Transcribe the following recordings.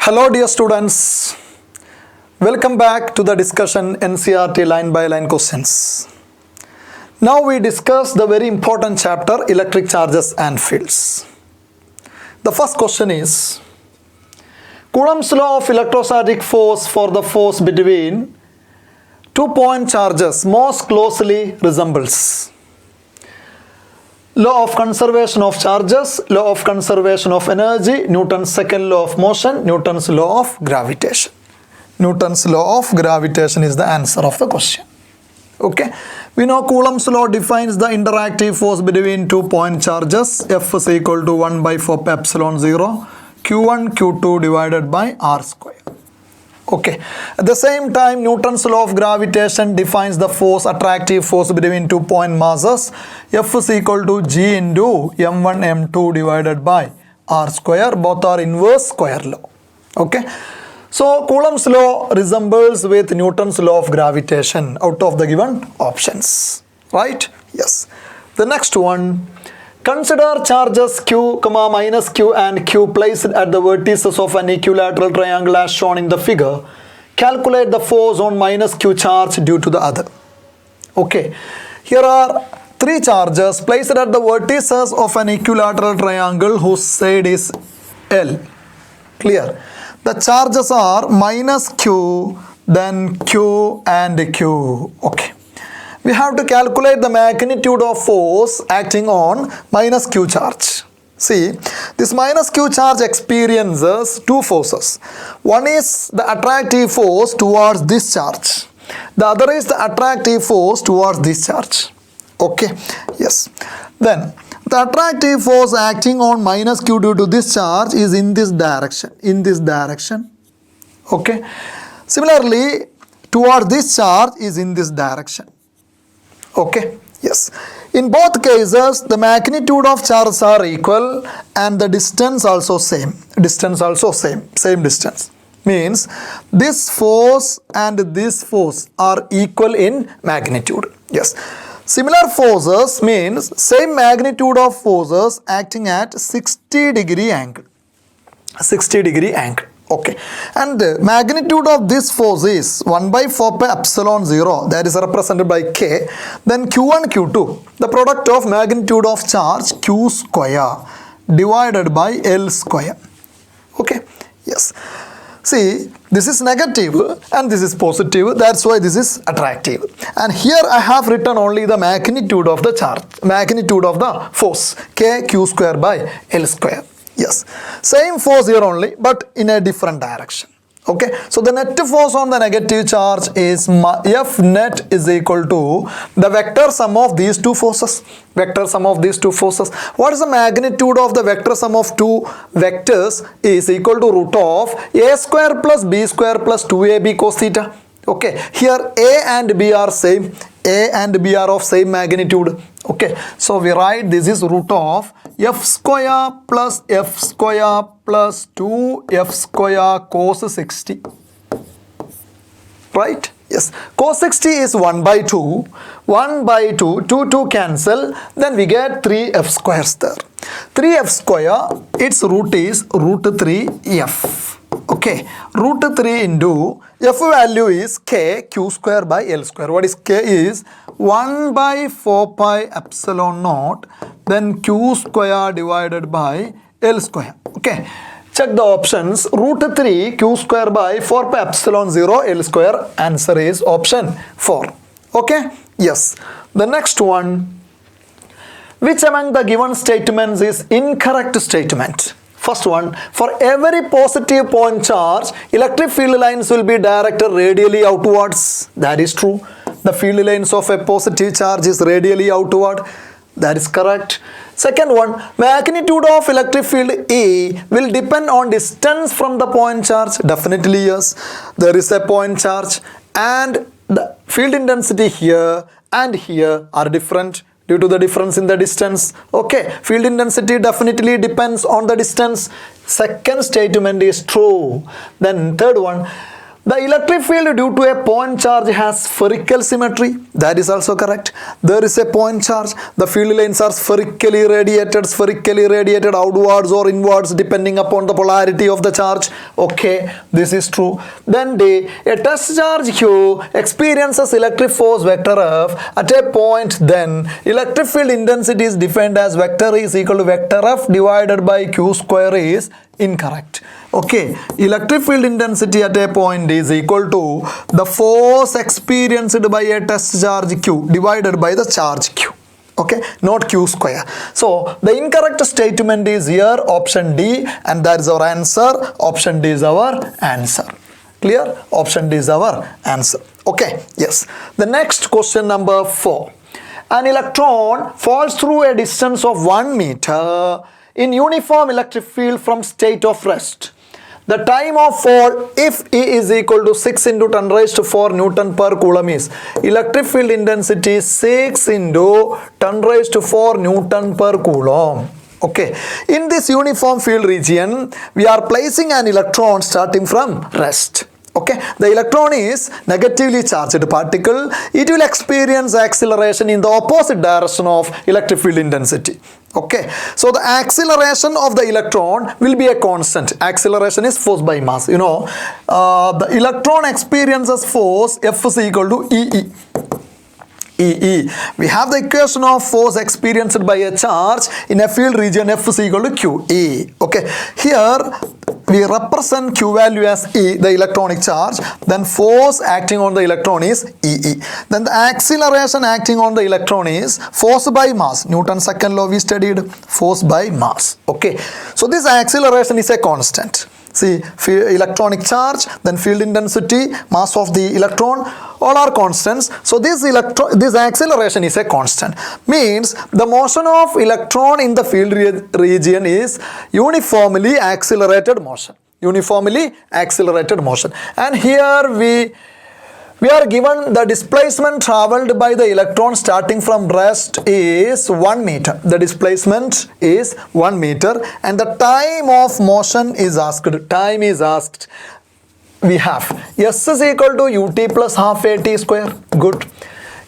Hello dear students, welcome back to the discussion NCERT line by line questions. Now we discuss the very important chapter electric charges and fields. The first question is Coulomb's law of electrostatic force for the force between 2-point charges most closely resembles law of conservation of charges, law of conservation of energy, Newton's second law of motion, Newton's law of gravitation. Newton's law of gravitation is the answer of the question. Okay, we know Coulomb's law defines the interactive force between 2-point charges. F is equal to 1 by 4 pi epsilon 0, Q1, Q2 divided by R square. Okay, at the same time Newton's law of gravitation defines the force, attractive force between 2-point masses. F is equal to G into m1 m2 divided by R square. Both are inverse square law. Okay, so Coulomb's law resembles with Newton's law of gravitation out of the given options, right? Yes. The next one, consider charges q, minus q and q placed at the vertices of an equilateral triangle as shown in the figure. Calculate the force on minus q charge due to the other. Okay, here are 3 charges placed at the vertices of an equilateral triangle whose side is L. Clear? The charges are minus q, then q and q. Okay. We have to calculate the magnitude of force acting on minus q charge. See, this minus q charge experiences 2 forces. One is the attractive force towards this charge. The other is the attractive force towards this charge. Okay, yes. Then, the attractive force acting on minus q due to this charge is in this direction. Okay. Similarly, towards this charge is in this direction. Okay, yes. In both cases, the magnitude of charges are equal and the distance also same. Same distance. Means this force and this force are equal in magnitude. Yes. Similar forces means same magnitude of forces acting at 60-degree angle. Okay, and magnitude of this force is 1 by 4 pi epsilon 0, that is represented by k. Then q1, q2, the product of magnitude of charge q square divided by L square. Okay, yes. See, this is negative and this is positive, that's why this is attractive. And here I have written only the magnitude of the charge, magnitude of the force, k q square by L square. Yes, same force here only, but in a different direction. Okay, so the net force on the negative charge is F net is equal to the vector sum of these 2 forces. What is the magnitude of the vector sum of 2 vectors is equal to root of a square plus b square plus 2ab cos theta. Okay, here a and b are same. A and b are of same magnitude. Okay, so we write this is root of f square plus 2f square cos 60. Right? Yes. Cos 60 is 1 by 2. 2 cancel. Then we get 3f squares there. 3f square, its root is root 3f. Okay, root 3 into f value is k q square by L square. What is k is 1 by 4 pi epsilon naught, then q square divided by L square. Okay, check the options. Root 3 q square by 4 pi epsilon 0 L square. Answer is option 4. Okay, yes. The next one, which among the given statements is incorrect statement? First one, for every positive point charge, electric field lines will be directed radially outwards. That is true. The field lines of a positive charge is radially outward. That is correct. Second one, magnitude of electric field E will depend on distance from the point charge. Definitely yes. There is a point charge and the field intensity here and here are different due to the difference in the distance. Okay, field intensity definitely depends on the distance. Second statement is true. Then third one, The electric field due to a point charge has spherical symmetry. That is also correct. There is a point charge. The field lines are spherically radiated outwards or inwards depending upon the polarity of the charge. Okay, this is true. Then a test charge Q experiences electric force vector F at a point. Then electric field intensity is defined as vector is equal to vector F divided by Q square is incorrect. Okay, electric field intensity at a point is equal to the force experienced by a test charge Q divided by the charge Q. Okay, not Q square. So the incorrect statement is here option D, and that is our answer. Option D is our answer. Clear? Option D is our answer. Okay, yes. The next question number 4. An electron falls through a distance of 1 meter in uniform electric field from state of rest. The time of fall, if E is equal to 6 into 10 raised to 4 Newton per Coulomb, is electric field intensity 6 into 10 raised to 4 Newton per Coulomb. Okay, in this uniform field region, we are placing an electron starting from rest. Okay, the electron is negatively charged particle. It will experience acceleration in the opposite direction of electric field intensity. Okay, so the acceleration of the electron will be a constant. Acceleration is force by mass. You know, the electron experiences force F is equal to EE. EE. We have the equation of force experienced by a charge in a field region F is equal to QE. Okay, here we represent Q value as E, the electronic charge. Then force acting on the electron is EE. Then the acceleration acting on the electron is force by mass. Newton's second law we studied, force by mass. Okay, so this acceleration is a constant. See, electronic charge, then field intensity, mass of the electron, all are constants. So this acceleration is a constant. Means the motion of electron in the field region is uniformly accelerated motion. Uniformly accelerated motion. And here we are given the displacement traveled by the electron starting from rest is 1 meter. The displacement is 1 meter and the time of motion is asked. Time is asked. We have S is equal to ut plus half a t square. Good.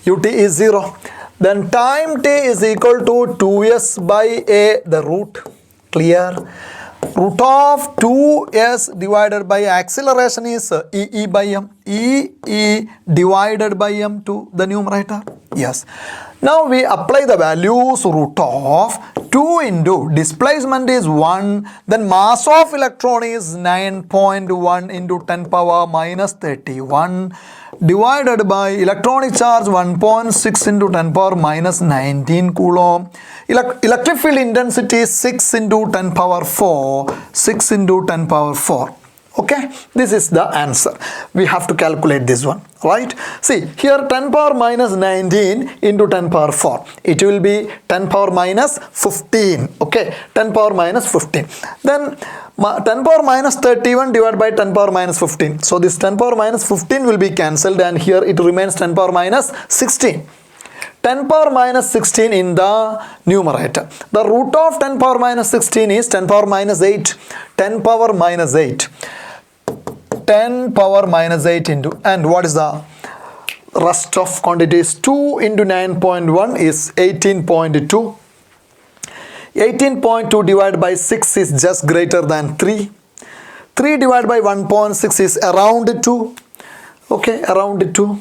Ut is 0. Then time t is equal to 2s by a, the root. Clear? Root of 2s divided by acceleration is EE by m. EE divided by m to the numerator. Yes. Now we apply the values. Root of 2 into displacement is 1. Then mass of electron is 9.1 into 10 power minus 31 divided by electronic charge 1.6 into 10 power minus 19 Coulomb. Electric field intensity is 6 into 10 power 4. 6 into 10 power 4. Okay, this is the answer. We have to calculate this one, right? See, here 10 power minus 19 into 10 power 4. It will be 10 power minus 15. Okay, 10 power minus 15. Then 10 power minus 31 divided by 10 power minus 15. So this 10 power minus 15 will be cancelled and here it remains 10 power minus 16. 10 power minus 16 in the numerator. The root of 10 power minus 16 is 10 power minus 8. 10 power minus 8. 10 power minus 8 into, and what is the rest of quantities? 2 into 9.1 is 18.2. 18.2 divided by 6 is just greater than 3. 3 divided by 1.6 is around 2. Okay, around 2.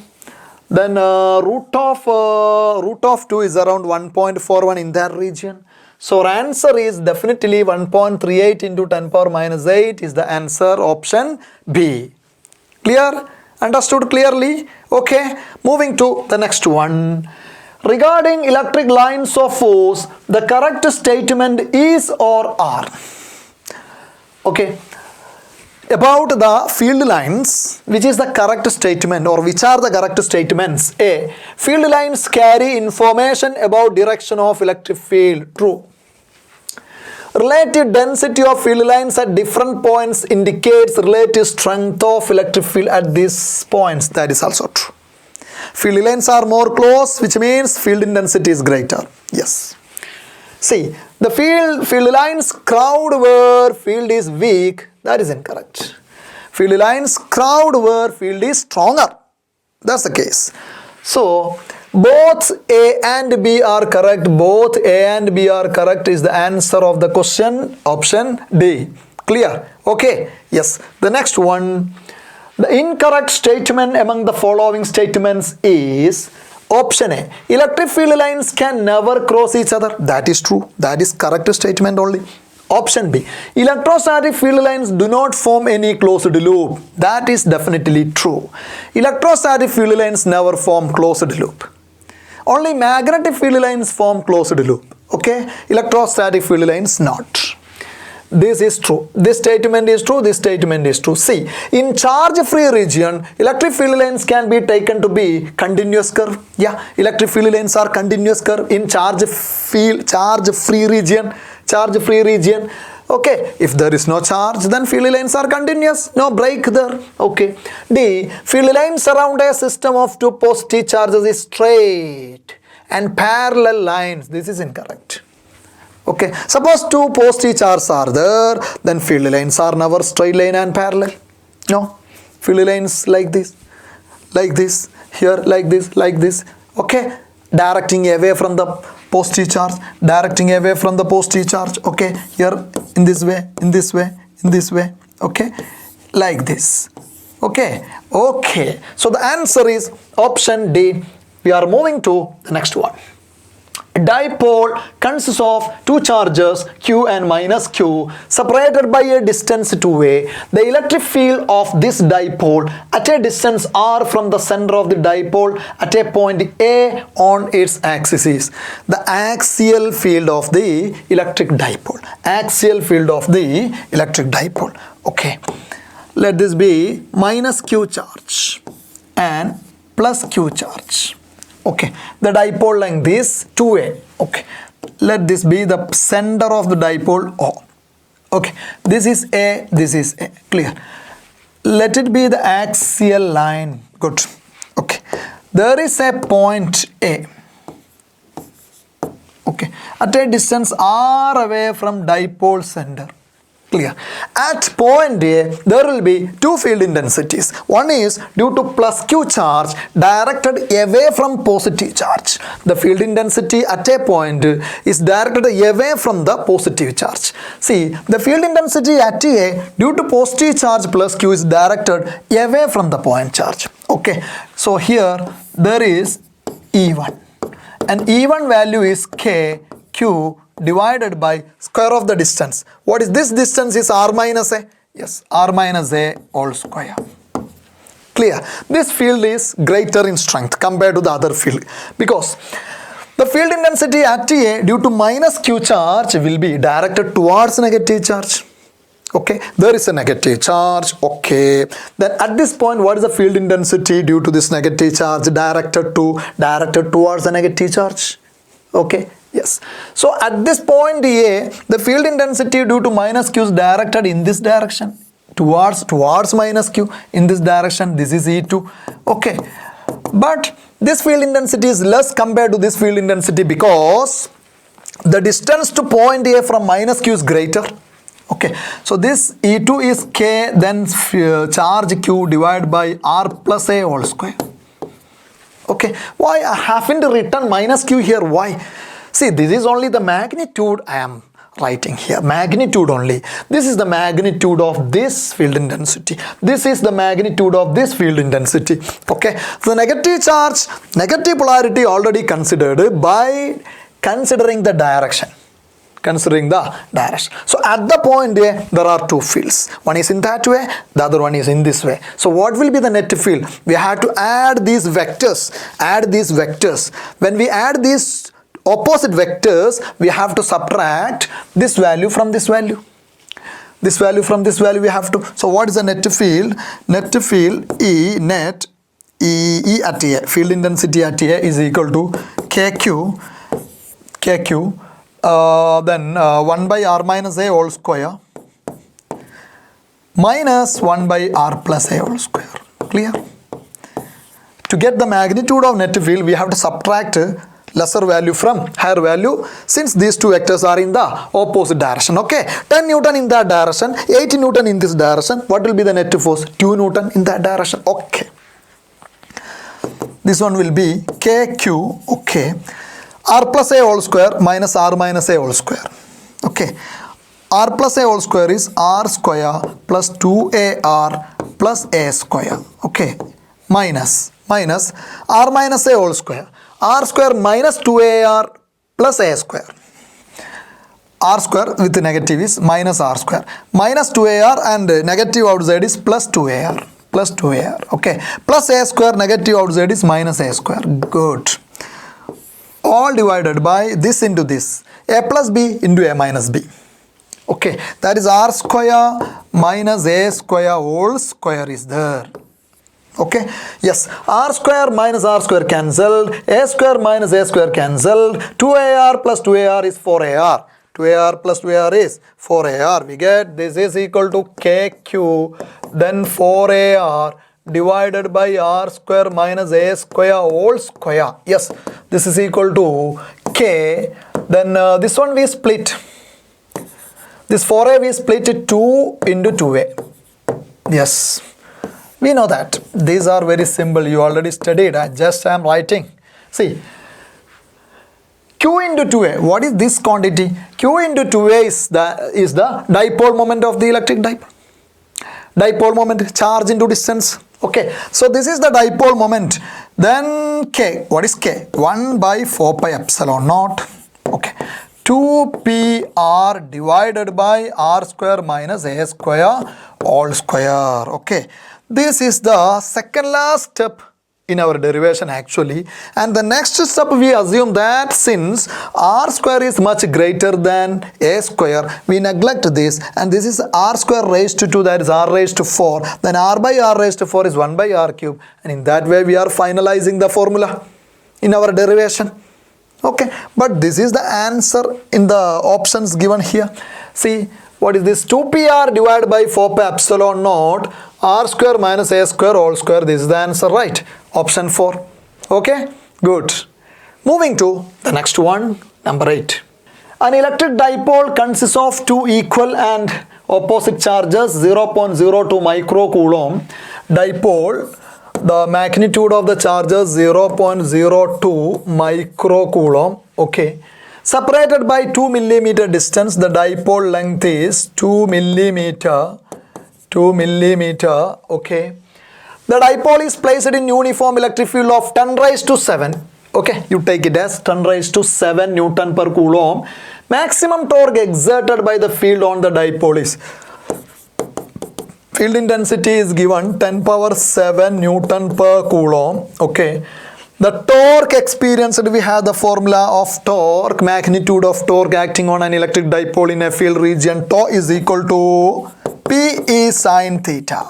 Then root of 2 is around 1.41 in that region. So our answer is definitely 1.38 into 10 power minus 8 is the answer, option B. Clear? Understood clearly? Okay, moving to the next one. Regarding electric lines of force, the correct statement is or are. Okay. About the field lines, which is the correct statement or which are the correct statements? A. Field lines carry information about direction of electric field. True. Relative density of field lines at different points indicates relative strength of electric field at these points. That is also true. Field lines are more close, which means field intensity is greater. Yes. See, the field lines crowd where field is weak. That is incorrect. Field lines curved where field is stronger. That's the case. So both A and B are correct. Both A and B are correct is the answer of the question. Option D. Clear? Okay. Yes. The next one. The incorrect statement among the following statements is option A. Electric field lines can never cross each other. That is true. That is correct statement only. Option B. Electrostatic field lines do not form any closed loop. That is definitely true. Electrostatic field lines never form closed loop. Only magnetic field lines form closed loop. Okay? Electrostatic field lines not. This is true. This statement is true. This statement is true. See, in charge-free region, electric field lines can be taken to be continuous curve. Yeah, electric field lines are continuous curve in charge-free region. Charge-free region. Okay, if there is no charge, then field lines are continuous. No break there. Okay. D. Field lines around a system of two positive charges is straight and parallel lines. This is incorrect. Okay, suppose two positive charges are there, then field lines are never straight line and parallel. No, field lines like this, here like this. Okay, directing away from the positive charge, directing away from the positive charge. Okay, here in this way, in this way, in this way. Okay, like this. Okay, okay. So the answer is option D. We are moving to the next one. A dipole consists of two charges Q and minus Q separated by a distance 2a. The electric field of this dipole at a distance r from the center of the dipole at a point A on its axis is the axial field of the electric dipole. Axial field of the electric dipole. Okay. Let this be minus Q charge and plus Q charge. Okay, the dipole like this 2a. Okay, let this be the center of the dipole O. Okay, this is A, this is A. Clear? Let it be the axial line. Good. Okay, there is a point A. Okay, at a distance r away from dipole center. Clear? At point A, there will be two field intensities. One is due to plus Q charge directed away from positive charge. The field intensity at a point is directed away from the positive charge. See, the field intensity at A due to positive charge plus Q is directed away from the point charge. Okay, so here there is E1 and E1 value is KQ divided by square of the distance. What is this distance? Is r minus a? Yes, r minus a whole square. Clear? This field is greater in strength compared to the other field because the field intensity at A due to minus Q charge will be directed towards negative charge. Okay, there is a negative charge. Okay, then at this point, what is the field intensity due to this negative charge directed towards the negative charge? Okay. Yes. So at this point A, the field intensity due to minus Q is directed in this direction towards minus Q in this direction. This is E2. Okay. But this field intensity is less compared to this field intensity because the distance to point A from minus Q is greater. Okay. So this E2 is K then charge Q divided by R plus A whole square. Okay. Why I haven't written minus Q here? Why? See, this is only the magnitude I am writing here. Magnitude only. This is the magnitude of this field intensity. This is the magnitude of this field intensity. Okay. So negative charge, negative polarity already considered by considering the direction. So at the point A, there are two fields. One is in that way, the other one is in this way. So what will be the net field? We have to add these vectors. When we add these opposite vectors, we have to subtract this value from this value. This value from this value we have to. So what is the net field? Net field E net E at A. Field intensity at A is equal to KQ then 1 by R minus A whole square minus 1 by R plus A whole square. Clear? To get the magnitude of net field, we have to subtract lesser value from higher value, since these two vectors are in the opposite direction. Okay, 10 Newton in that direction, 8 Newton in this direction. What will be the net force? 2 Newton in that direction. Okay, this one will be KQ. Okay, R plus A whole square minus R minus A whole square. Okay, R plus A whole square is R square plus 2AR plus A square. Okay, minus R minus A whole square. R square minus 2AR plus A square. R square with negative is minus R square. Minus 2AR and negative outside is plus 2AR. Plus 2AR. Okay, plus A square, negative outside is minus A square. Good. All divided by this into this. A plus B into A minus B. Okay, that is R square minus A square whole square is there. Okay, yes, R square minus R square cancelled, A square minus A square cancelled, 2AR plus 2AR is 4AR. 2AR plus 2AR is 4AR. We get this is equal to KQ, then 4AR divided by R square minus A square whole square. Yes, this is equal to K. Then this one we split. This 4A we split it 2 into 2A. Yes, we know that. These are very simple. You already studied. I am writing. See, Q into 2A. What is this quantity? Q into 2A is the dipole moment of the electric dipole. Dipole moment, charge into distance. Okay, so this is the dipole moment. Then K. What is K? 1 by 4 pi epsilon naught. Okay, 2PR divided by R square minus A square all square. Okay, this is the second last step in our derivation actually, and the next step we assume that since R square is much greater than A square, we neglect this, and this is R square raised to 2, that is R raised to 4, then R by R raised to 4 is 1 by R cube, and in that way we are finalizing the formula in our derivation. Okay, but this is the answer in the options given here. See, what is this? 2PR divided by 4 pi epsilon naught R square minus A square whole square. This is the answer, right? Option 4. Okay, good. Moving to the next one, number 8. An electric dipole consists of two equal and opposite charges, 0.02 microcoulomb. Dipole, the magnitude of the charges 0.02 microcoulomb. Okay, separated by 2 millimeter distance. The dipole length is 2 millimeter. Okay, the dipole is placed in uniform electric field of 10 raised to 7. Okay, you take it as 10 raised to 7 Newton per coulomb. Maximum torque exerted by the field on the dipole is, field intensity is given 10 power 7 Newton per coulomb. Okay, the torque experienced, we have the formula of torque, magnitude of torque acting on an electric dipole in a field region. Tau is equal to P sin theta.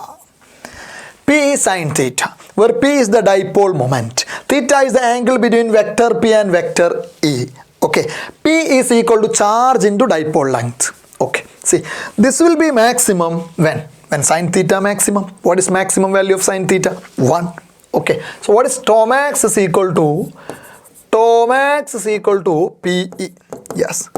P is sin theta, where P is the dipole moment. Theta is the angle between vector P and vector E. Okay, P is equal to charge into dipole length. Okay, see, this will be maximum when sin theta maximum. What is maximum value of sin theta? 1. Okay, so what is tau max is equal to? Tau max is equal to PE. Yes,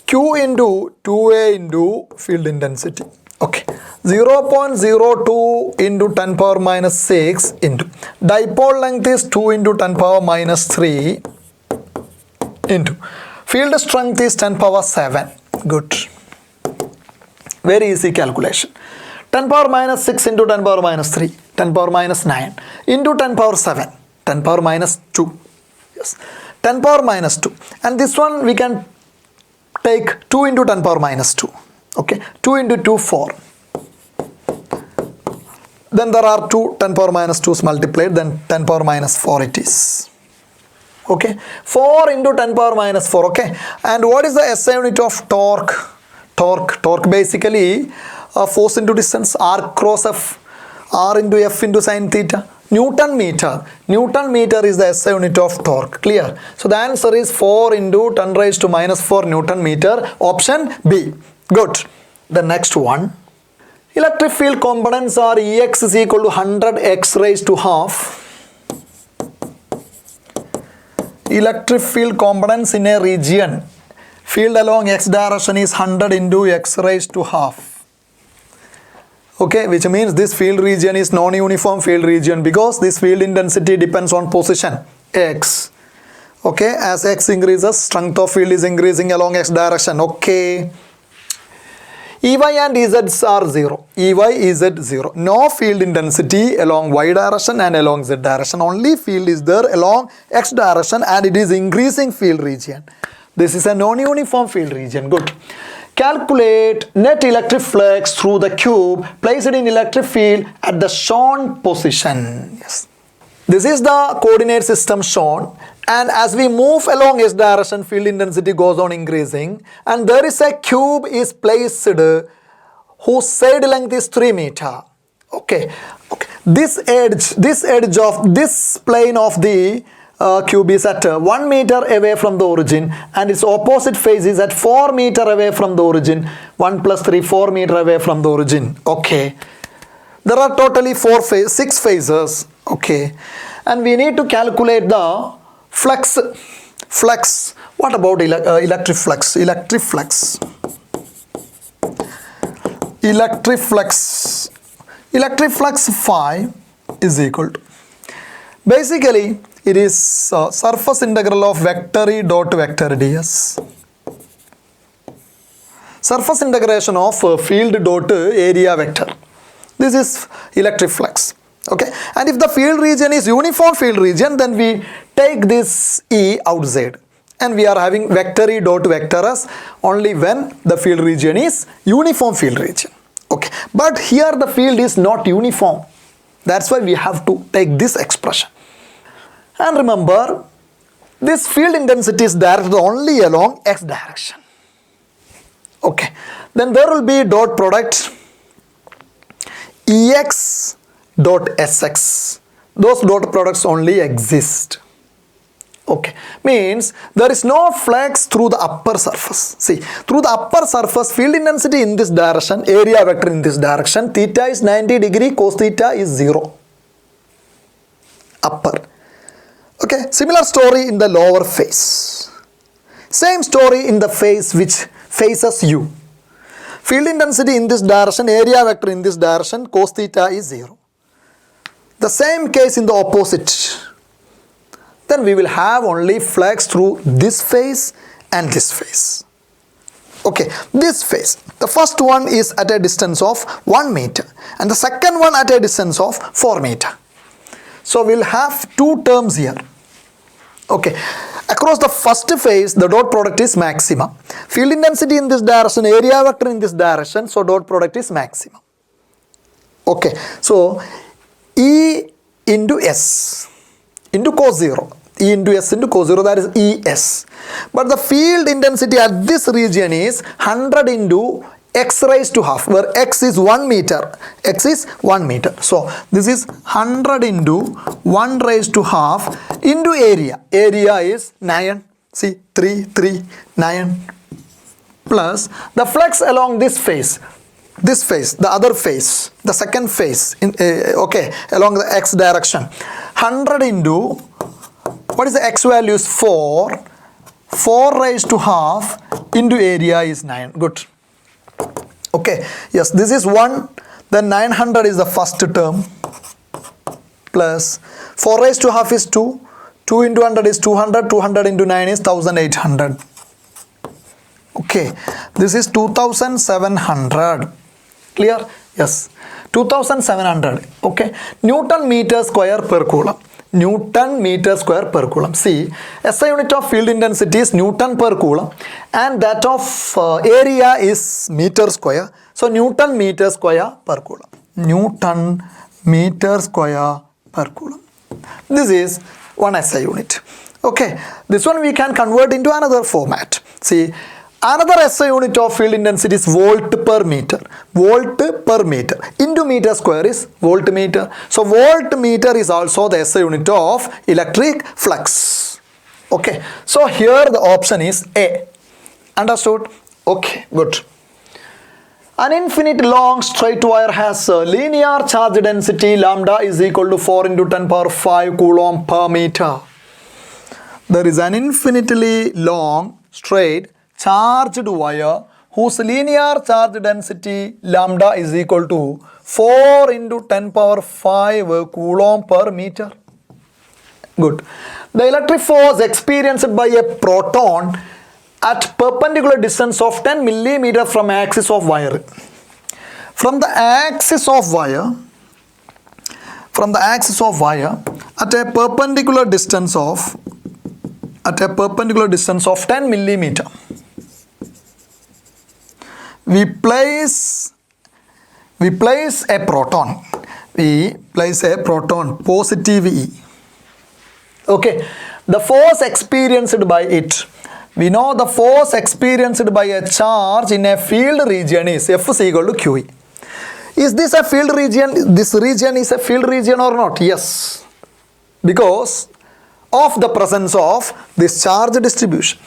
Q into 2A into field intensity. Okay, 0.02 into 10 power minus 6 into dipole length is 2 into 10 power minus 3 into field strength is 10 power 7. Good. Very easy calculation. 10 power minus 6 into 10 power minus 3, 10 power minus 9 into 10 power 7, 10 power minus 2. Yes, 10 power minus 2. And this one we can take 2 into 10 power minus 2. Okay, 2 into 2, 4. Then there are 2 10 power minus 2's multiplied, then 10 power minus 4 it is. Okay, 4 into 10 power minus 4. Okay, and what is the SI unit of torque? Torque basically force into distance, R cross F, R into F into sin theta. Newton meter is the SI unit of torque. Clear? So the answer is 4 into 10 raised to minus 4 Newton meter. Option B. Good. The next one. Electric field components are Ex is equal to 100 x raised to half. electric field components in a region. Field along x direction is 100 into x raised to half. Okay, which means this field region is non-uniform field region because this field intensity depends on position x. Okay, as x increases, strength of field is increasing along x direction. Okay. Ey and Ez are 0. Ey is at 0. No field intensity along y direction and along z direction. Only field is there along x direction and it is increasing field region. This is a non-uniform field region. Good. Calculate net electric flux through the cube placed in electric field at the shown position. Yes. This is the coordinate system shown, and as we move along s direction, field intensity goes on increasing, and there is a cube is placed whose side length is 3 meter. Okay. This edge of this plane of the cube is at 1 meter away from the origin, and its opposite face is at 4 meter away from the origin. 1 plus 3, 4 meter away from the origin. Okay. There are totally 6 phases. Okay. And we need to calculate the flux. What about electric flux? Electric flux phi is equal to, basically it is surface integral of vector E dot vector ds. Surface integration of field dot area vector. This is electric flux. Okay, and if the field region is uniform field region, then we take this E outside and we are having vector E dot vector S only when the field region is uniform field region. Okay, but here the field is not uniform. That's why we have to take this expression. And remember, this field intensity is directed only along x direction. Okay, then there will be dot product Ex dot Sx. Those dot products only exist. Okay, means there is no flux through the upper surface. See, through the upper surface, field intensity in this direction, area vector in this direction, theta is 90 degree, cos theta is 0. Upper. Okay, similar story in the lower face. Same story in the face which faces you. Field intensity in this direction, area vector in this direction, cos theta is 0. The same case in the opposite. Then we will have only flux through this face and this face. Okay, this face. The first one is at a distance of 1 meter and the second one at a distance of 4 meter. So we will have two terms here. Okay, across the first phase, the dot product is maximum. Field intensity in this direction, area vector in this direction, so dot product is maximum. Okay, so E into S into cos 0. E into S into cos 0, that is ES. But the field intensity at this region is 100 into x raised to half, where x is 1 meter. X is 1 meter. So this is 100 into 1 raised to half into area. Area is 9. See, 3, 9. Plus the flux along this face. This face, the other face, the second face, okay, along the x direction. 100 into, what is the x value is 4. 4 raised to half into area is 9. Good. Okay, yes, this is 1, then 900 is the first term, plus 4 raised to half is 2, 2 into 100 is 200, 200 into 9 is 1800. Okay, this is 2700. Clear? Yes, 2700. Okay, Newton meter square per coulomb. Newton meter square per coulomb. See, SI unit of field intensity is Newton per coulomb and that of area is meter square. So Newton meter square per coulomb. Newton meter square per coulomb. This is one SI unit. Okay, this one we can convert into another format. See, another SI unit of field intensity is volt per meter. Volt per meter into meter square is voltmeter. So voltmeter is also the SI unit of electric flux. Okay, so here the option is A. Understood? Okay, good. An infinite long straight wire has a linear charge density lambda is equal to 4 into 10 power 5 coulomb per meter. there is an infinitely long, straight, charged wire whose linear charge density lambda is equal to 4 into 10 power 5 coulomb per meter. Good. The electric force experienced by a proton at perpendicular distance of 10 millimeter from axis of wire. From the axis of wire, at a perpendicular distance of 10 millimeter, we place a proton. Positive E. Okay, the force experienced by it. We know the force experienced by a charge in a field region is F is equal to QE. Is this a field region? This region is a field region or not? Yes. Because of the presence of this charge distribution.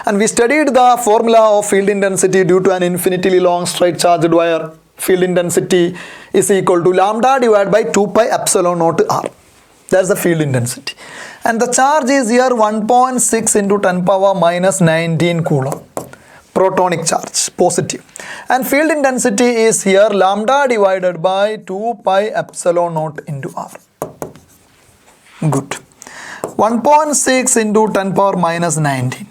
And we studied the formula of field intensity due to an infinitely long straight charged wire. Field intensity is equal to lambda divided by 2 pi epsilon naught r. That's the field intensity. And the charge is here 1.6 into 10 power minus 19 coulomb. Protonic charge, positive. And field intensity is here lambda divided by 2 pi epsilon naught into r. Good. 1.6 into 10 power minus 19.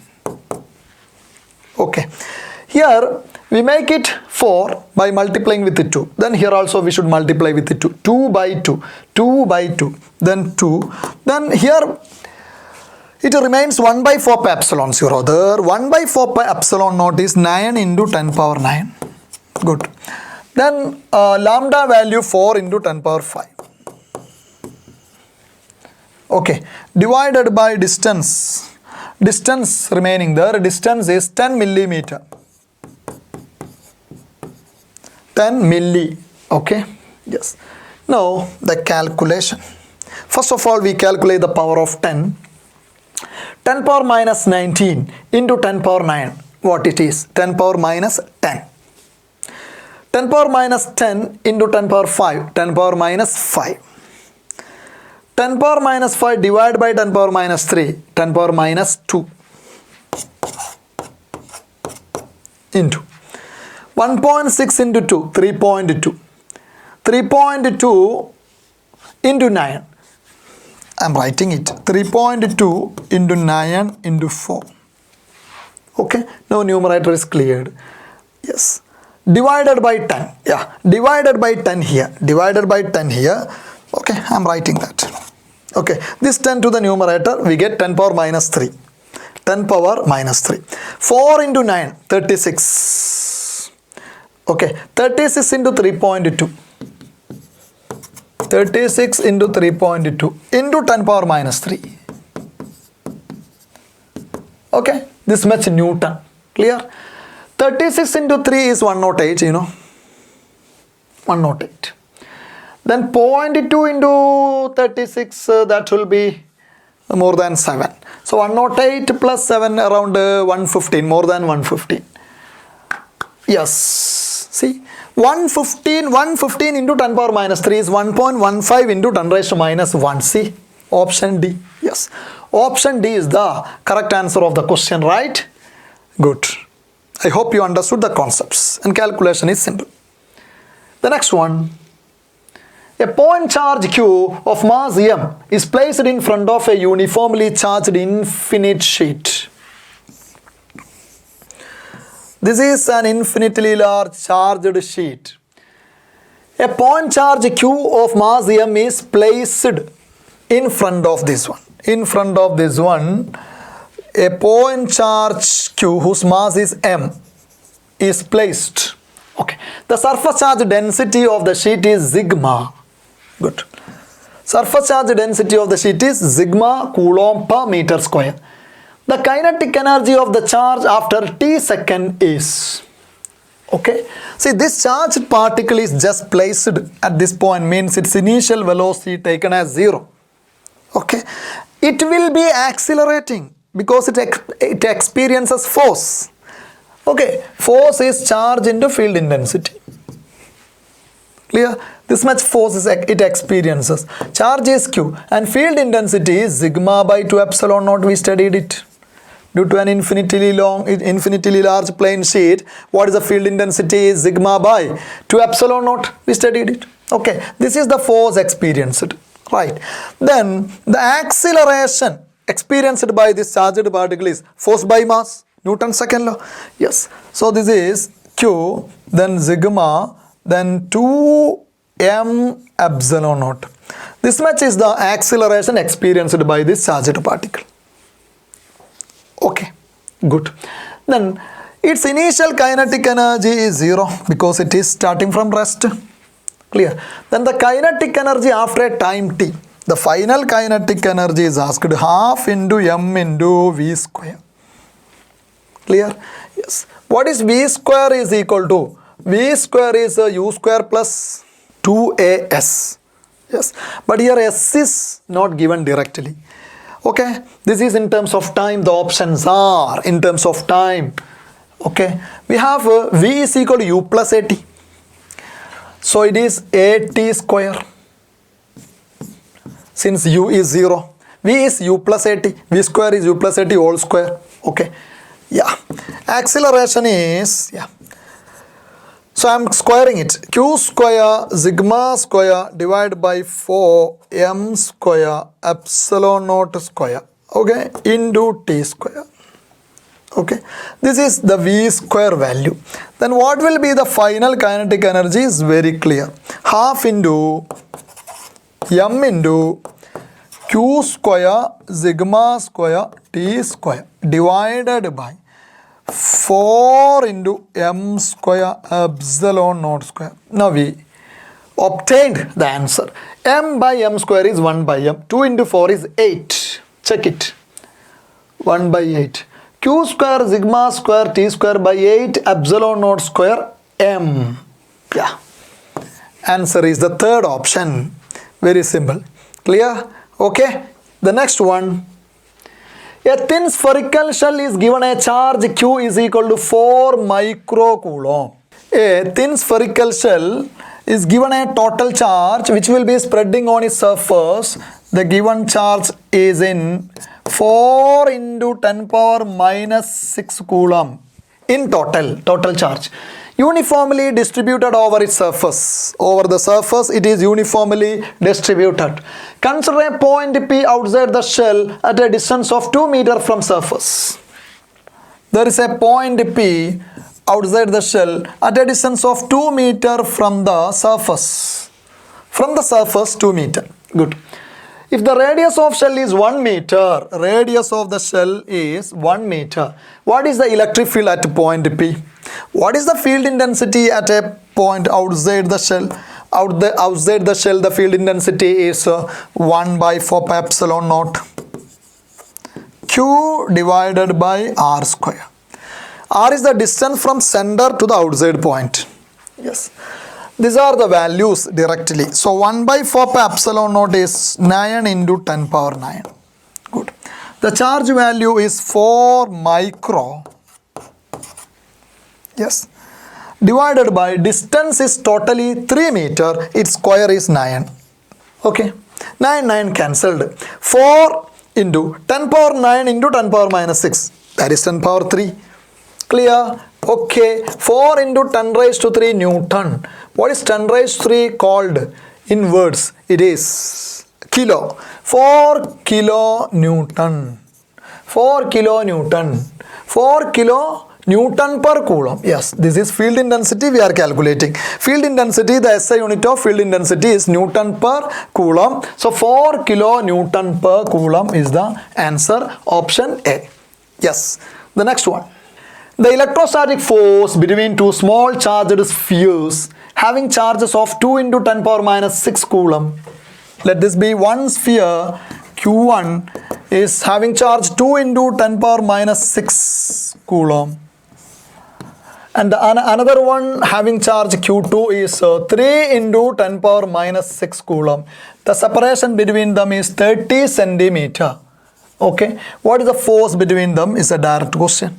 Okay. Here we make it 4 by multiplying with the 2. Then here also we should multiply with the 2. 2 by 2. 2 by 2. Then 2. Then here it remains 1 by 4 pi epsilon 0. There 1 by 4 pi epsilon naught is 9 into 10 power 9. Good. Then lambda value 4 into 10 power 5. Okay. Divided by distance. Distance remaining there. Distance is 10 millimeter. 10 milli. Okay. Yes. Now the calculation. First of all we calculate the power of 10. 10 power minus 19 into 10 power 9. What it is? 10 power minus 10. 10 power minus 10 into 10 power 5. 10 power minus 5. 10 power minus 5 divided by 10 power minus 3. 10 power minus 2. Into 1.6 into 2. 3.2. 3.2 into 9. I am writing it. 3.2 into 9 into 4. Okay. Now numerator is cleared. Yes. Divided by 10. Yeah. Divided by 10 here. Divided by 10 here. Okay. I am writing that. Okay. This 10 to the numerator. We get 10 power minus 3. 10 power minus 3. 4 into 9. 36. Okay. 36 into 3.2. 36 into 3.2 into 10 power minus 3. Okay, this much Newton. Clear? 36 into 3 is 108, you know. 108. Then 0.2 into 36, that will be more than 7. So 108 plus 7 around 115, more than 115. Yes. See? 115 into 10 power minus 3 is 1.15 into 10 raised to minus 1. See, option D. Yes, option D is the correct answer of the question, right? Good. I hope you understood the concepts and calculation is simple. The next one. A point charge Q of mass M is placed in front of a uniformly charged infinite sheet. This is an infinitely large charged sheet. A point charge Q of mass M is placed in front of this one. In front of this one, a point charge Q whose mass is M is placed. Okay. The surface charge density of the sheet is sigma. Good. Surface charge density of the sheet is sigma coulomb per meter square. The kinetic energy of the charge after t second is, okay. See, this charged particle is just placed at this point, means its initial velocity taken as 0. Okay. It will be accelerating because it experiences force. Okay. Force is charge into field intensity. Clear? This much force is it experiences. Charge is Q and field intensity is sigma by 2 epsilon naught. We studied it. Due to an infinitely large plane sheet, what is the field intensity? Is sigma by 2 epsilon naught. We studied it. Okay, this is the force experienced. Right. Then the acceleration experienced by this charged particle is force by mass. Newton's second law. Yes. So this is Q, then sigma, then 2m epsilon naught. This much is the acceleration experienced by this charged particle. Okay, good. Then its initial kinetic energy is 0 because it is starting from rest. Clear? Then the kinetic energy after a time t. The final kinetic energy is asked half into m into v square. Clear? Yes. What is v square is equal to? V square is u square plus 2as. Yes. But here s is not given directly. Okay. This is in terms of time. The options are in terms of time. Okay. We have v is equal to u plus at. So it is at square. Since u is 0. V is u plus at. V square is u plus at whole square. Okay. Yeah. Acceleration is, yeah. So I am squaring it. Q square sigma square divided by 4 m square epsilon naught square. Okay. Into t square. Okay. This is the v square value. Then what will be the final kinetic energy is very clear. Half into m into q square sigma square t square divided by 4 into m square epsilon naught square. Now we obtained the answer. M by m square is 1 by m. 2 into 4 is 8. Check it. 1 by 8. Q square sigma square t square by 8 epsilon naught square m. Yeah. Answer is the third option. Very simple. Clear? Okay. The next one. A thin spherical shell is given a charge Q is equal to 4 microcoulomb. A thin spherical shell is given a total charge which will be spreading on its surface. The given charge is in 4 into 10 power minus 6 coulomb in total charge. Uniformly distributed over its surface. Over the surface it is uniformly distributed. Consider a point P outside the shell at a distance of 2 meters from surface. There is a point P outside the shell at a distance of 2 meters from the surface. From the surface 2 meters. Good. If the radius of shell is 1 meter, radius of the shell is 1 meter. What is the electric field at point P? What is the field intensity at a point outside the shell? Outside the shell, the field intensity is 1 by 4 pi epsilon naught. Q divided by r square. R is the distance from center to the outside point. Yes. These are the values directly. So 1 by 4 pi epsilon naught is 9 into 10 power 9. Good. The charge value is 4 micro. Yes. Divided by distance is totally 3 meter. Its square is 9. Okay. 9 cancelled. 4 into 10 power 9 into 10 power minus 6. That is 10 power 3. Clear? Okay. 4 into 10 raised to 3 Newton. What is 10 raised to 3 called in words? It is kilo. 4 kilo Newton. 4 kilo Newton. 4 kilo Newton per coulomb. Yes, this is field intensity we are calculating. Field intensity, the SI unit of field intensity is Newton per coulomb. So 4 kilo Newton per coulomb is the answer, option A. Yes. The next one. The electrostatic force between two small charged spheres having charges of 2 into 10 power minus 6 coulomb. Let this be one sphere Q1 is having charge 2 into 10 power minus 6 coulomb. And another one having charge Q2 is 3 into 10 power minus 6 coulomb. The separation between them is 30 centimeter. Okay. What is the force between them is a direct question.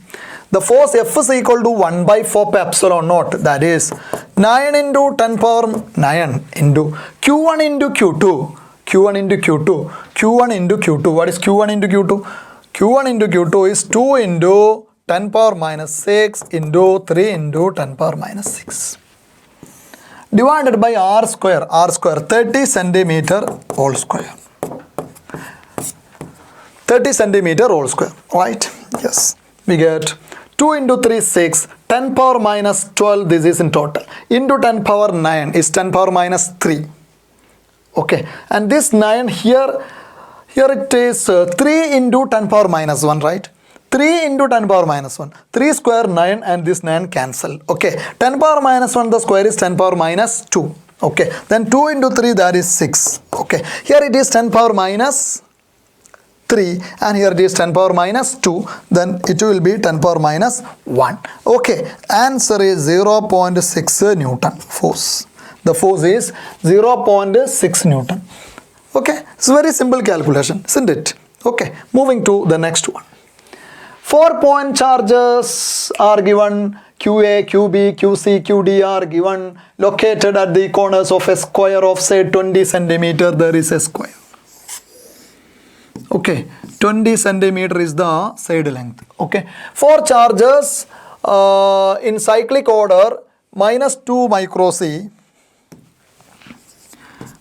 The force F is equal to 1 by 4 pi epsilon naught. That is 9 into 10 power 9 into Q1 into Q2. Q1 into Q2. Q1 into Q2. What is Q1 into Q2? Q1 into Q2 is 2 into 10 power minus 6 into 3 into 10 power minus 6. Divided by R square. R square 30 centimeter whole square. 30 centimeter whole square. Right? Yes. We get 2 into 3 6. 10 power minus 12. This is in total. Into 10 power 9 is 10 power minus 3. Okay. And this 9 here it is 3 into 10 power minus 1, right? 3 into 10 power minus 1. 3 square 9 and this 9 cancel. Okay. 10 power minus 1, the square is 10 power minus 2. Okay. Then 2 into 3, that is 6. Okay. Here it is 10 power minus 3 and here it is 10 power minus 2. Then it will be 10 power minus 1. Okay. Answer is 0.6 Newton force. The force is 0.6 Newton. Okay. It's a very simple calculation, isn't it? Okay. Moving to the next one. 4-point charges are given. QA, QB, QC, QD are given. Located at the corners of a square of say 20 centimeter. There is a square. Okay. 20 centimeter is the side length. Okay. 4 charges in cyclic order. Minus 2 micro C.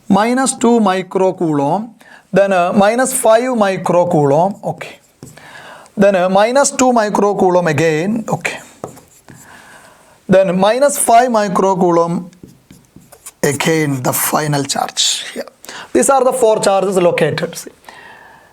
Minus 2 microcoulomb. Then minus 5 microcoulomb. Okay. Then minus 2 microcoulomb again. Okay. Then minus 5 microcoulomb again, the final charge here. These are the 4 charges located. See.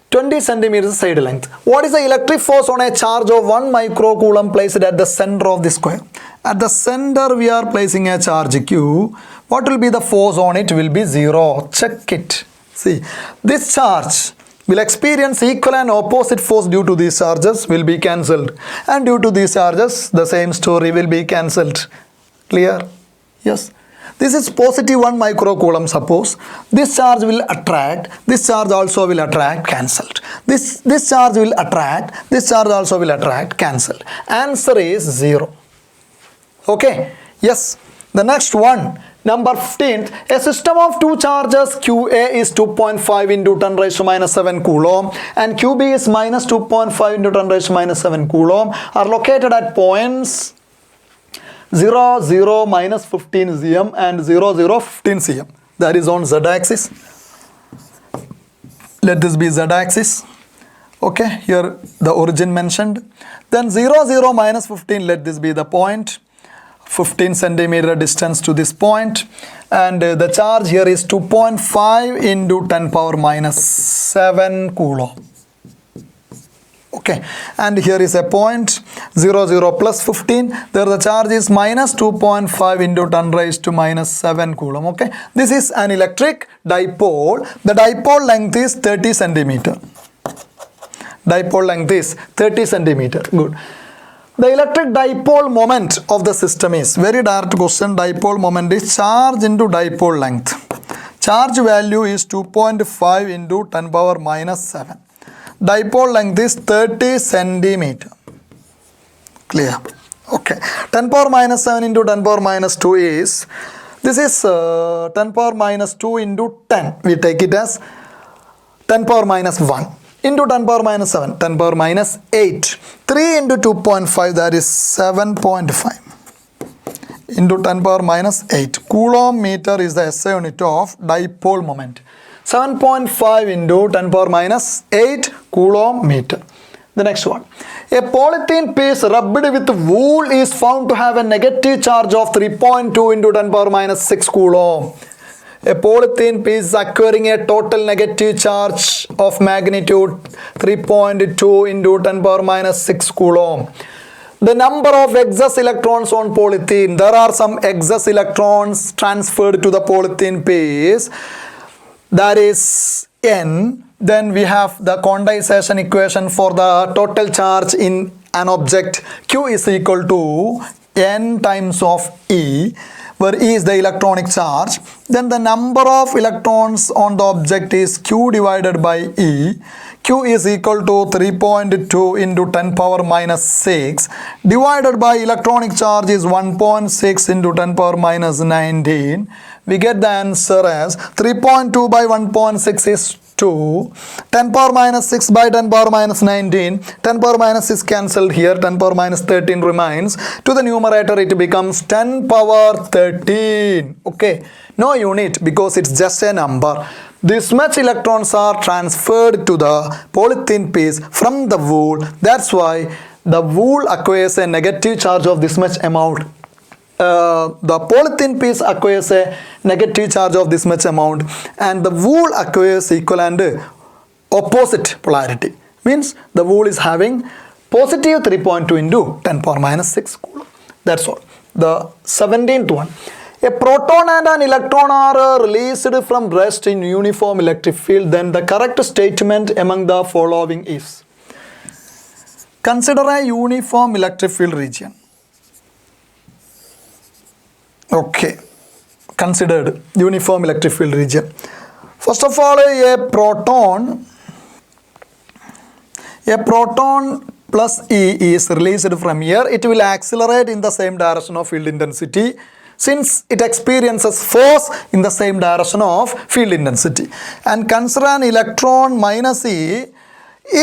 20 centimeters side length. What is the electric force on a charge of 1 microcoulomb placed at the center of the square? At the center we are placing a charge Q. What will be the force on it? Will be 0. Check it. See, this charge will experience equal and opposite force due to these charges will be cancelled. And due to these charges, the same story will be cancelled. Clear? Yes. This is positive 1 microcoulomb, suppose. This charge will attract. This charge also will attract, cancelled. This charge will attract. This charge also will attract, cancelled. Answer is 0. Okay. Yes. The next one. Number 15th, a system of 2 charges QA is 2.5 into 10 raised to minus 7 coulomb and QB is minus 2.5 into 10 raised to minus 7 coulomb are located at points 0, 0, minus 15 cm and 0, 0, 15 cm. That is on z-axis. Let this be z-axis. Okay, here the origin mentioned. Then 0, 0, minus 15, let this be the point. 15 centimeter distance to this point, and the charge here is 2.5 into 10 power minus 7 coulomb. Okay, and here is a point 0, 0 plus 15. There the charge is minus 2.5 into 10 raised to minus 7 coulomb. Okay, this is an electric dipole. The dipole length is 30 centimeter. Dipole length is 30 centimeter. Good. The electric dipole moment of the system is, very direct question, dipole moment is charge into dipole length. Charge value is 2.5 into 10 power minus 7. Dipole length is 30 centimeter. Clear? Okay. 10 power minus 7 into 10 power minus 2 is, this is 10 power minus 2 into 10. We take it as 10 power minus 1. Into 10 power minus 7, 10 power minus 8. 3 into 2.5, that is 7.5. Into 10 power minus 8. Coulomb meter is the SI unit of dipole moment. 7.5 into 10 power minus 8 coulomb meter. The next one. A polythene piece rubbed with wool is found to have a negative charge of 3.2 into 10 power minus 6 coulomb. A polythene piece is acquiring a total negative charge of magnitude 3.2 into 10 power minus 6 coulomb. The number of excess electrons on polythene. There are some excess electrons transferred to the polythene piece. That is N. Then we have the quantization equation for the total charge in an object. Q is equal to N times of E. where E is the electronic charge, then the number of electrons on the object is Q divided by E. Q is equal to 3.2 into 10 power minus 6 divided by electronic charge is 1.6 into 10 power minus 19. We get the answer as 3.2 by 1.6 is 2, 10 power minus 6 by 10 power minus 19, 10 power minus 6 cancelled here, 10 power minus 13 remains. To the numerator it becomes 10 power 13. Okay, no unit because it's just a number. This much electrons are transferred to the polythene piece from the wool. That's why the wool acquires a negative charge of this much amount. The polythene piece acquires a negative charge of this much amount, and the wool acquires equal and opposite polarity. Means the wool is having positive 3.2 into 10 power minus 6 coulomb. That's all. The 17th one. A proton and an electron are released from rest in uniform electric field. Then the correct statement among the following is: consider a uniform electric field region. Okay, considered uniform electric field region. First of all, a proton plus E is released from here. It will accelerate in the same direction of field intensity since it experiences force in the same direction of field intensity. And consider an electron minus E,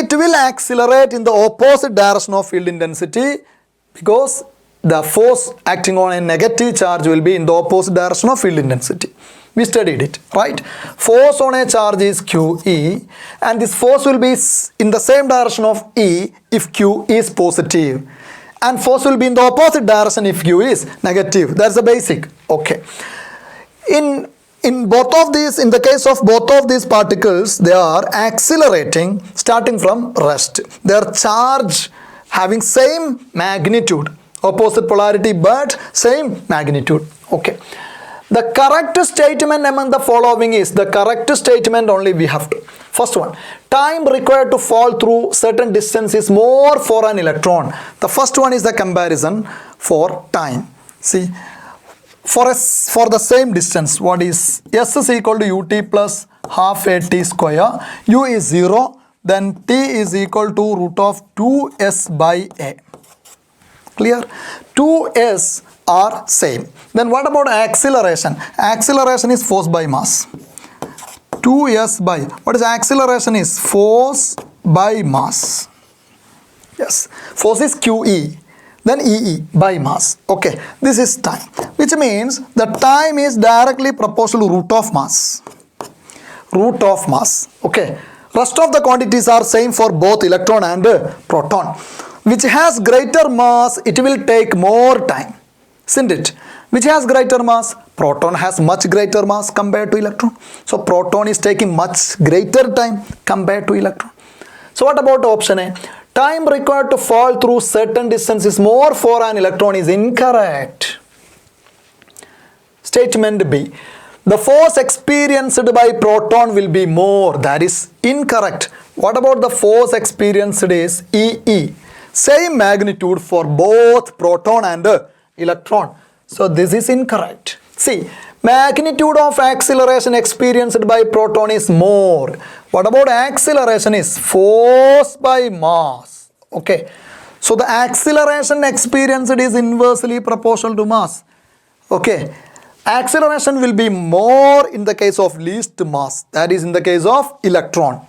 it will accelerate in the opposite direction of field intensity because the force acting on a negative charge will be in the opposite direction of field intensity. We studied it, right? Force on a charge is QE, and this force will be in the same direction of E if Q is positive, and force will be in the opposite direction if Q is negative. That's the basic. Okay. In both of these, in the case of both of these particles, they are accelerating starting from rest. Their charge having same magnitude, opposite polarity but same magnitude. Okay. The correct statement among the following is, the correct statement only we have to. First one, time required to fall through certain distance is more for an electron. The first one is the comparison for time. See, for the same distance, what is S is equal to ut plus half a t square, u is 0, then t is equal to root of 2s by a. Clear? 2s are same. Then what about acceleration? Acceleration is force by mass. 2s by, what is acceleration is force by mass. Yes, force is QE, then EE by mass. Okay, this is time, which means the time is directly proportional to root of mass. Root of mass. Okay, rest of the quantities are same for both electron and proton. Which has greater mass, it will take more time, isn't it? Which has greater mass? Proton has much greater mass compared to electron. So proton is taking much greater time compared to electron. So what about option A? Time required to fall through certain distance is more for an electron is incorrect. Statement B. The force experienced by proton will be more. That is incorrect. What about the force experienced is EE? Same magnitude for both proton and electron. So this is incorrect. See, magnitude of acceleration experienced by proton is more. What about acceleration is force by mass. Okay. So the acceleration experienced is inversely proportional to mass. Okay. Acceleration will be more in the case of least mass. That is in the case of electron.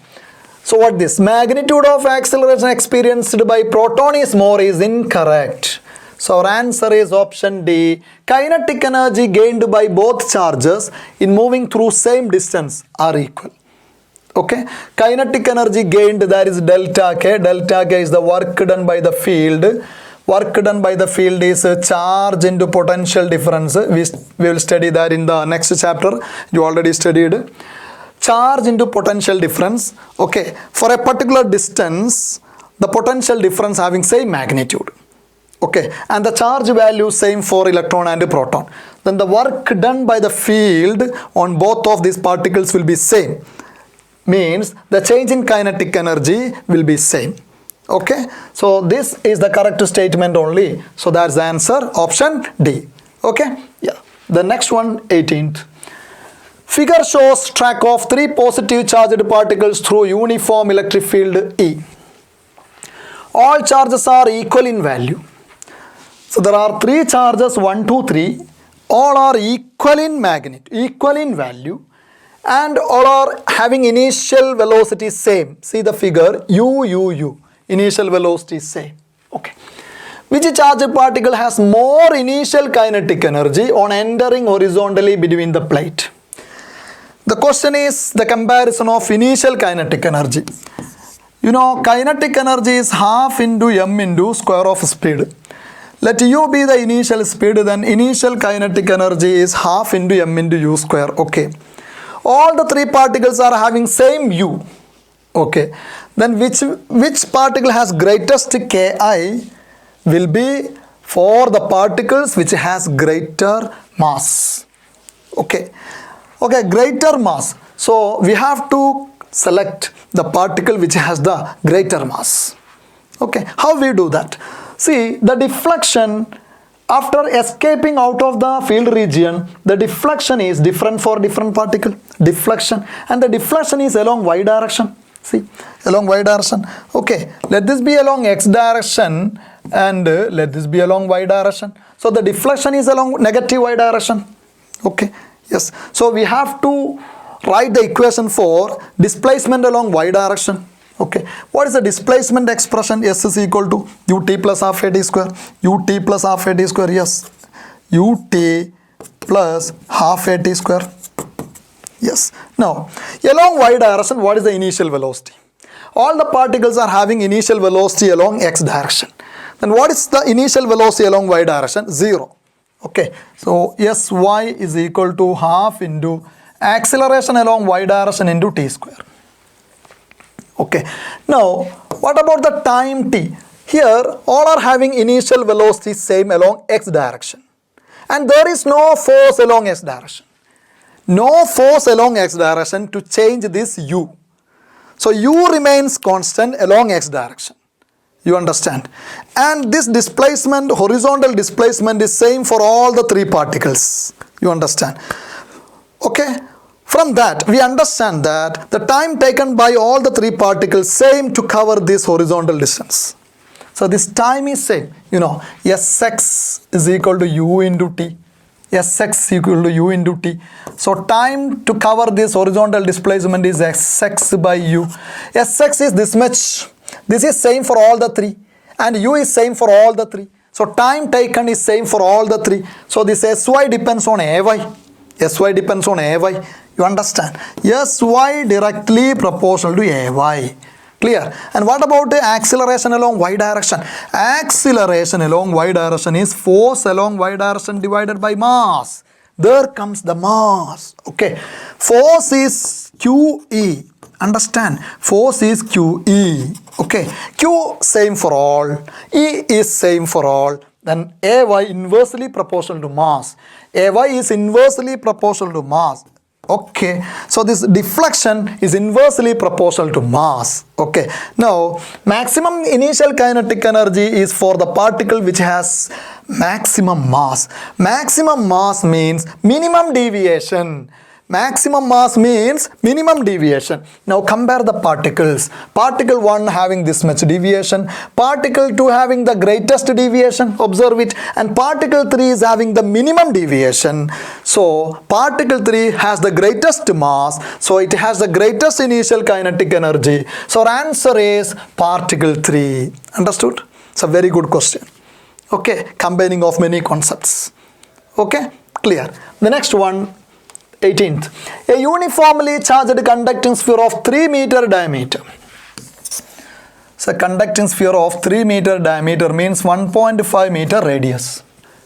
So what this? Magnitude of acceleration experienced by proton is more is incorrect. So our answer is option D. Kinetic energy gained by both charges in moving through same distance are equal. Okay. Kinetic energy gained, that is delta K. Delta K is the work done by the field. Work done by the field is charge into potential difference. We will study that in the next chapter. You already studied. Charge into potential difference. Okay, for a particular distance, the potential difference having same magnitude. Okay, and the charge value same for electron and proton. Then the work done by the field on both of these particles will be same. Means the change in kinetic energy will be same. Okay, so this is the correct statement only. So that's the answer, option D. Okay, yeah. The next one, 18th. Figure shows track of 3 positive charged particles through uniform electric field E. All charges are equal in value. So there are 3 charges, 1, 2, 3. All are equal in magnitude, equal in value, and all are having initial velocity same. See the figure, U. Initial velocity same. Okay. Which charged particle has more initial kinetic energy on entering horizontally between the plate? The question is the comparison of initial kinetic energy. You know, kinetic energy is half into m into square of speed. Let u be the initial speed, then initial kinetic energy is half into m into u square. Okay. All the 3 particles are having same u. Okay. Then which particle has greatest Ki will be for the particles which has greater mass. Okay. Okay, greater mass. So we have to select the particle which has the greater mass. Okay, how we do that? See, the deflection after escaping out of the field region, the deflection is different for different particle. Deflection, and the deflection is along y direction. See, along y direction. Okay, let this be along x direction and let this be along y direction. So the deflection is along negative y direction. Okay. Yes, so we have to write the equation for displacement along y direction. Okay, what is the displacement expression? S is equal to ut plus half a t square. Ut plus half a t square, yes. Ut plus half a t square. Yes. Now, along y direction, what is the initial velocity? All the particles are having initial velocity along x direction. Then what is the initial velocity along y direction? 0. Okay, so Sy is equal to half into acceleration along y direction into t square. Okay, now what about the time t? Here all are having initial velocity same along x direction, and there is no force along x direction. No force along x direction to change this u. So u remains constant along x direction. You understand? And this displacement, horizontal displacement, is same for all the 3 particles. You understand? Okay? From that, we understand that the time taken by all the 3 particles same to cover this horizontal distance. So this time is same. You know, Sx is equal to u into t. Sx equal to u into t. So time to cover this horizontal displacement is Sx by u. Sx is this much. This is same for all the 3, and u is same for all the 3. So time taken is same for all the 3. So this Sy depends on Ay. Sy depends on Ay. You understand? Sy directly proportional to Ay. Clear? And what about the acceleration along y direction? Acceleration along y direction is force along y direction divided by mass. There comes the mass. Okay. Force is QE. Understand? Force is QE. Okay. Q same for all. E is same for all. Then Ay inversely proportional to mass. Ay is inversely proportional to mass. Okay. So this deflection is inversely proportional to mass. Okay. Now, maximum initial kinetic energy is for the particle which has maximum mass. Maximum mass means minimum deviation. Maximum mass means minimum deviation. Now compare the particles. Particle 1 having this much deviation. Particle 2 having the greatest deviation. Observe it. And particle 3 is having the minimum deviation. So particle 3 has the greatest mass. So it has the greatest initial kinetic energy. So our answer is particle 3. Understood? It's a very good question. Okay. Combining of many concepts. Okay. Clear. The next one. 18th. A uniformly charged conducting sphere of 3 meter diameter. So conducting sphere of 3 meter diameter means 1.5 meter radius.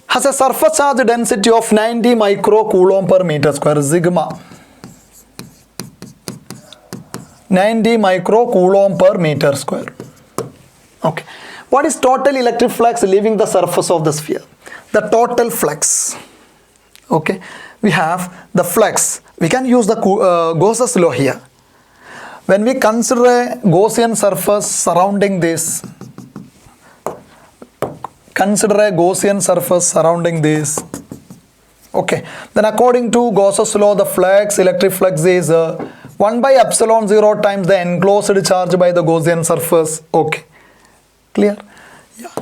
Has a surface charge density of 90 microcoulomb per meter square, sigma. 90 microcoulomb per meter square. Okay. What is total electric flux leaving the surface of the sphere? The total flux. Okay. We have the flux. We can use the Gauss's law here. When we consider a Gaussian surface surrounding this, Okay, then according to Gauss's law, the flux, electric flux is 1 by epsilon 0 times the enclosed charge by the Gaussian surface. Okay, clear? Yeah.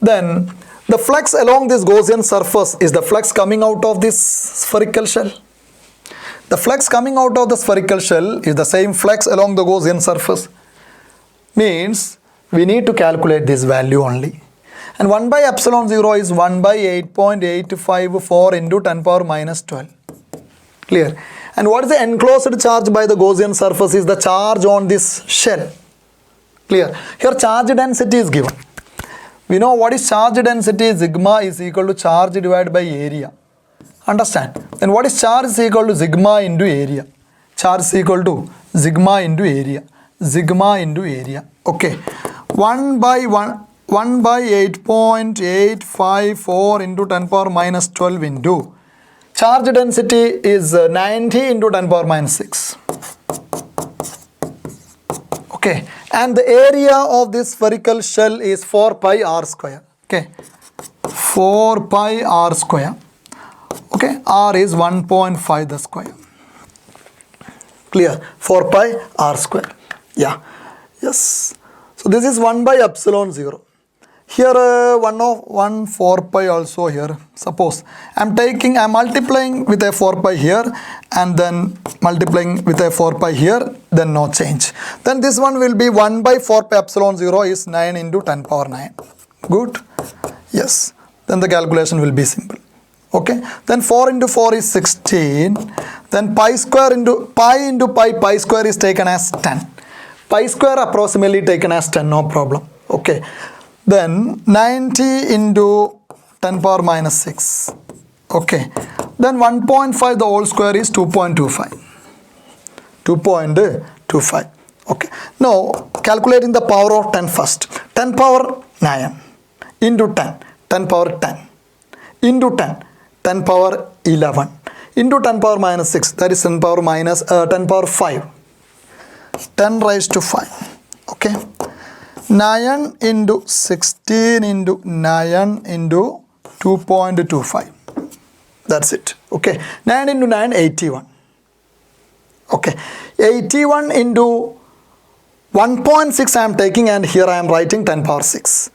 Then the flux along this Gaussian surface is the flux coming out of this spherical shell. The flux coming out of the spherical shell is the same flux along the Gaussian surface. Means we need to calculate this value only. And 1 by epsilon 0 is 1 by 8.854 into 10 power minus 12. Clear? And what is the enclosed charge by the Gaussian surface is the charge on this shell. Clear? Here charge density is given. We know what is charge density. Sigma is equal to charge divided by area. Understand? Then what is charge is equal to sigma into area. Charge is equal to sigma into area. Sigma into area. Okay. 1 by 8.854 into 10 power minus 12 into charge density is 90 into 10 power minus 6. Okay, and the area of this spherical shell is 4 pi r square. Okay, 4 pi r square. Okay, r is 1.5 the square. Clear? 4 pi r square. Yeah. Yes. So this is 1 by epsilon 0. Here 1 4 pi also here. Suppose I'm multiplying with a 4 pi here and then multiplying with a 4 pi here, then no change. Then this one will be 1 by 4 pi epsilon 0 is 9 into 10 power 9. Good? Yes. Then the calculation will be simple. Okay. Then 4 into 4 is 16. Then pi square into pi square is taken as 10. Pi square approximately taken as 10, no problem. Okay. Then 90 into 10 power minus 6. Okay. Then 1.5 the whole square is 2.25. 2.25. Okay. Now calculating the power of 10 first. 10 power 9 into 10. 10 power 10 into 10. 10 power 11 into 10 power minus 6. That is 10 power minus 10 power 5. 10 raised to 5. Okay. 9 into 16 into 9 into 2.25. That's it. Okay. 9 into 9, 81. Okay. 81 into 1.6 I am taking and here I am writing 10 power 6.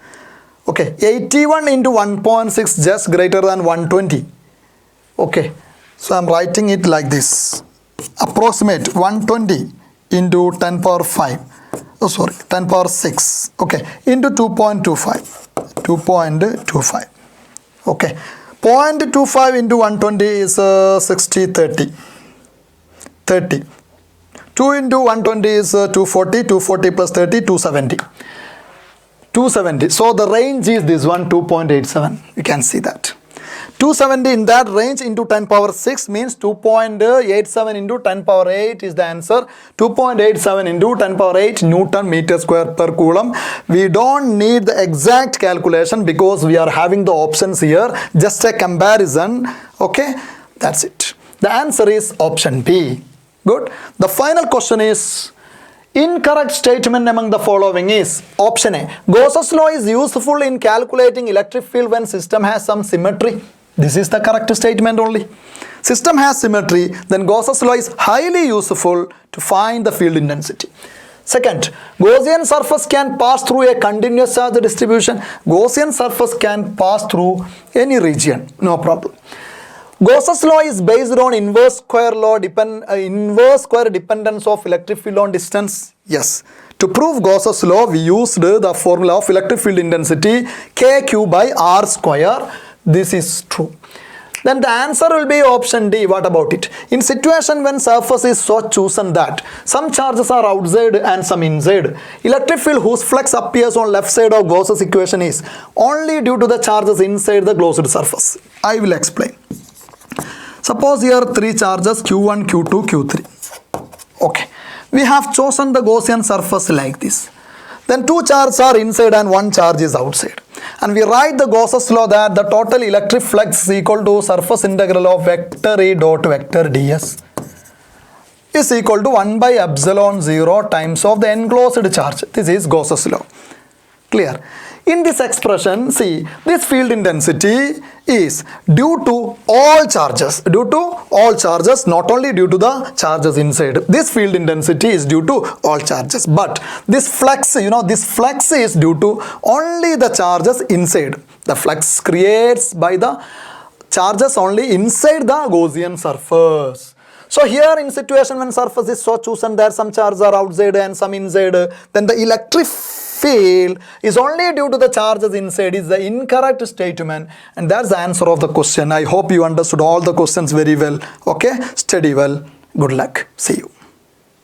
Okay. 81 into 1.6 just greater than 120. Okay. So I am writing it like this. Approximate 120 into 10 power 5. Oh, sorry, 10 power 6. Okay, into 2.25. 2.25. Okay, 0.25 into 120 is 60, 30. 30. 2 into 120 is 240. 240 plus 30, 270. 270. So the range is this one, 2.87. You can see that. 270 in that range into 10 power 6 means 2.87 into 10 power 8 is the answer. 2.87 into 10 power 8 Newton meter square per coulomb. We don't need the exact calculation because we are having the options here. Just a comparison. Okay, that's it. The answer is option B. Good. The final question is, incorrect statement among the following is option A. Gauss's law is useful in calculating electric field when system has some symmetry. This is the correct statement only. System has symmetry, then Gauss's law is highly useful to find the field intensity. Second, Gaussian surface can pass through a continuous charge distribution. Gaussian surface can pass through any region, no problem. Gauss's law is based on inverse square dependence of electric field on distance. Yes. To prove Gauss's law, we used the formula of electric field intensity KQ by R square. This is true. Then the answer will be option D. What about it? In situation when surface is so chosen that some charges are outside and some inside, electric field whose flux appears on left side of Gauss's equation is only due to the charges inside the closed surface. I will explain. Suppose here 3 charges Q1, Q2, Q3. Okay. We have chosen the Gaussian surface like this. Then 2 charges are inside and 1 charge is outside. And we write the Gauss's law that the total electric flux is equal to surface integral of vector E dot vector ds is equal to 1 by epsilon 0 times of the enclosed charge. This is Gauss's law. Clear? In this expression, see, this field intensity is due to all charges, not only due to the charges inside. This field intensity is due to all charges, but this flux, this flux is due to only the charges inside. The flux creates by the charges only inside the Gaussian surface. So here in situation when surface is so chosen, there some charges are outside and some inside, then the electric field is only due to the charges inside is the incorrect statement, and that's the answer of the question. I hope you understood all the questions very well. Okay, study well. Good luck. See you.